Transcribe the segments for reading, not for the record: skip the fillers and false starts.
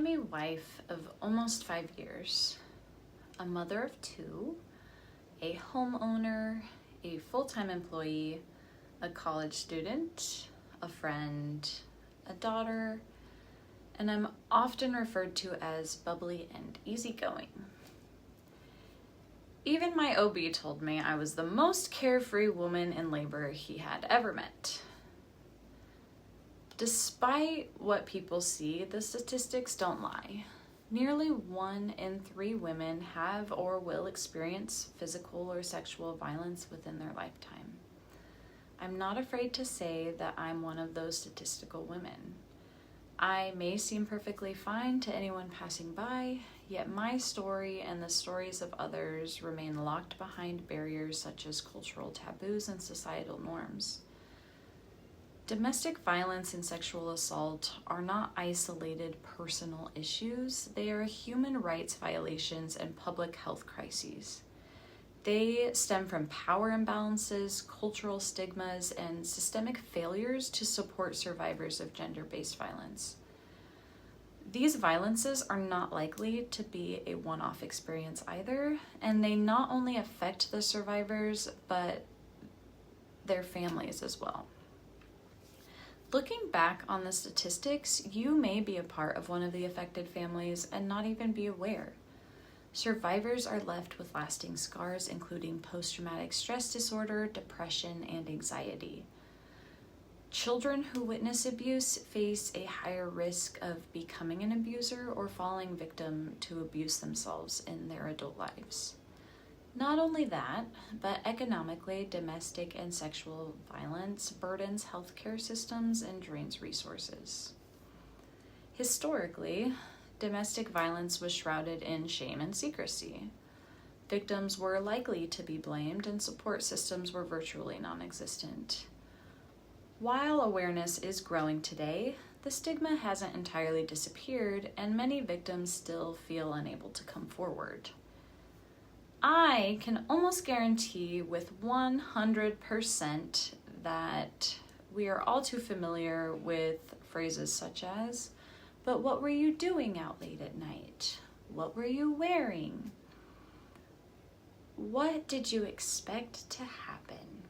a wife of almost 5 years, a mother of 2, a homeowner, a full-time employee, a college student, a friend, a daughter, and I'm often referred to as bubbly and easygoing. Even my OB told me I was the most carefree woman in labor he had ever met. Despite what people see, the statistics don't lie. Nearly 1 in 3 women have or will experience physical or sexual violence within their lifetime. I'm not afraid to say that I'm one of those statistical women. I may seem perfectly fine to anyone passing by, yet my story and the stories of others remain locked behind barriers such as cultural taboos and societal norms. Domestic violence and sexual assault are not isolated personal issues. They are human rights violations and public health crises. They stem from power imbalances, cultural stigmas, and systemic failures to support survivors of gender-based violence. These violences are not likely to be a one-off experience either, and they not only affect the survivors, but their families as well. Looking back on the statistics, you may be a part of one of the affected families and not even be aware. Survivors are left with lasting scars, including post-traumatic stress disorder, depression, and anxiety. Children who witness abuse face a higher risk of becoming an abuser or falling victim to abuse themselves in their adult lives. Not only that, but economically, domestic and sexual violence burdens healthcare systems and drains resources. Historically, domestic violence was shrouded in shame and secrecy. Victims were likely to be blamed, and support systems were virtually non-existent. While awareness is growing today, the stigma hasn't entirely disappeared, and many victims still feel unable to come forward. I can almost guarantee with 100% that we are all too familiar with phrases such as, "But what were you doing out late at night? What were you wearing? What did you expect to happen?"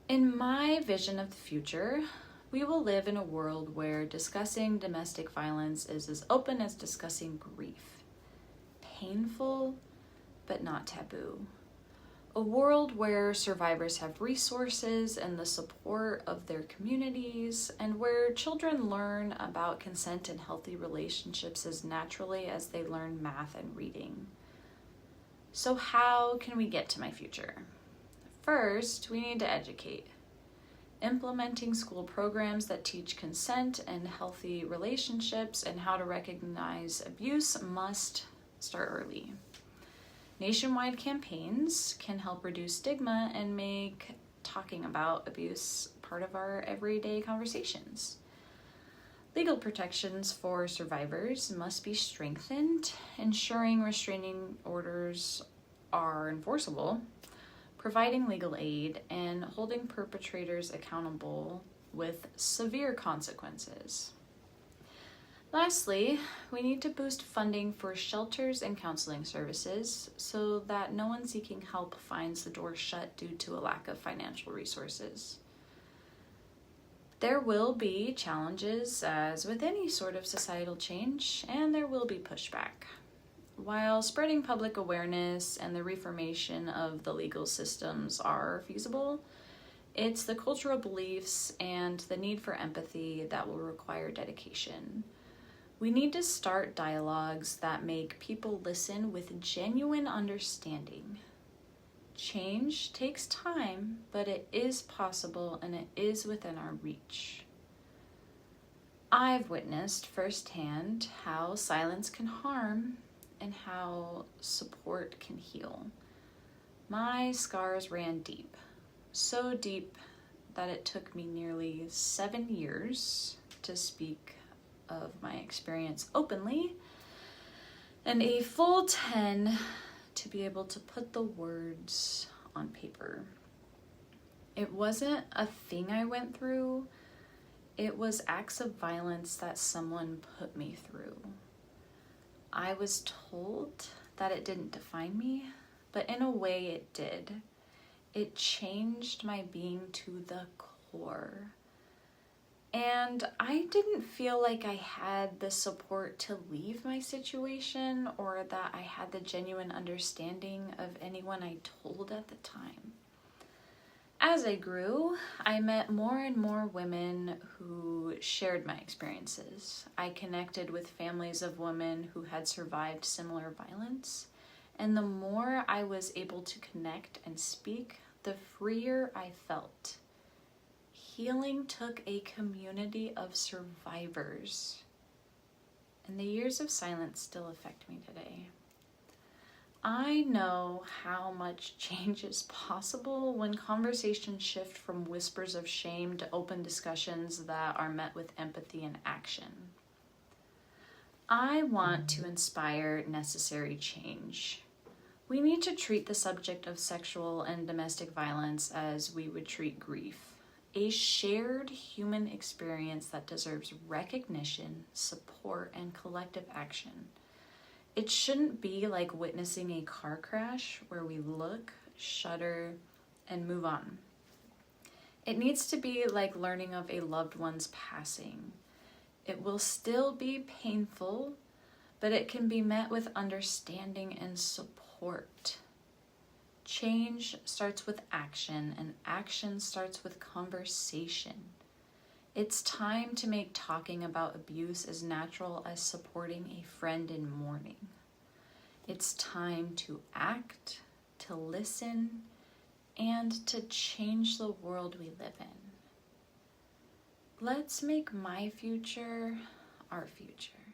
In my vision of the future, we will live in a world where discussing domestic violence is as open as discussing grief. Painful, but not taboo. A world where survivors have resources and the support of their communities, and where children learn about consent and healthy relationships as naturally as they learn math and reading. So how can we get to my future? First, we need to educate. Implementing school programs that teach consent and healthy relationships and how to recognize abuse must start early. Nationwide campaigns can help reduce stigma and make talking about abuse part of our everyday conversations. Legal protections for survivors must be strengthened, ensuring restraining orders are enforceable, providing legal aid, and holding perpetrators accountable with severe consequences. Lastly, we need to boost funding for shelters and counseling services so that no one seeking help finds the door shut due to a lack of financial resources. There will be challenges, as with any sort of societal change, and there will be pushback. While spreading public awareness and the reformation of the legal systems are feasible, it's the cultural beliefs and the need for empathy that will require dedication. We need to start dialogues that make people listen with genuine understanding. Change takes time, but it is possible and it is within our reach. I've witnessed firsthand how silence can harm and how support can heal. My scars ran deep, so deep that it took me nearly 7 years to speak of my experience openly, and a full 10 to be able to put the words on paper. It wasn't a thing I went through, It was acts of violence that someone put me through. I was told that it didn't define me, but in a way it did. It changed my being to the core. And I didn't feel like I had the support to leave my situation or that I had the genuine understanding of anyone I told at the time. As I grew, I met more and more women who shared my experiences. I connected with families of women who had survived similar violence. And the more I was able to connect and speak, the freer I felt. Healing took a community of survivors, and the years of silence still affect me today. I know how much change is possible when conversations shift from whispers of shame to open discussions that are met with empathy and action. I want to inspire necessary change. We need to treat the subject of sexual and domestic violence as we would treat grief. A shared human experience that deserves recognition, support, and collective action. It shouldn't be like witnessing a car crash where we look, shudder, and move on. It needs to be like learning of a loved one's passing. It will still be painful, but it can be met with understanding and support. Change starts with action, and action starts with conversation. It's time to make talking about abuse as natural as supporting a friend in mourning. It's time to act, to listen, and to change the world we live in. Let's make my future our future.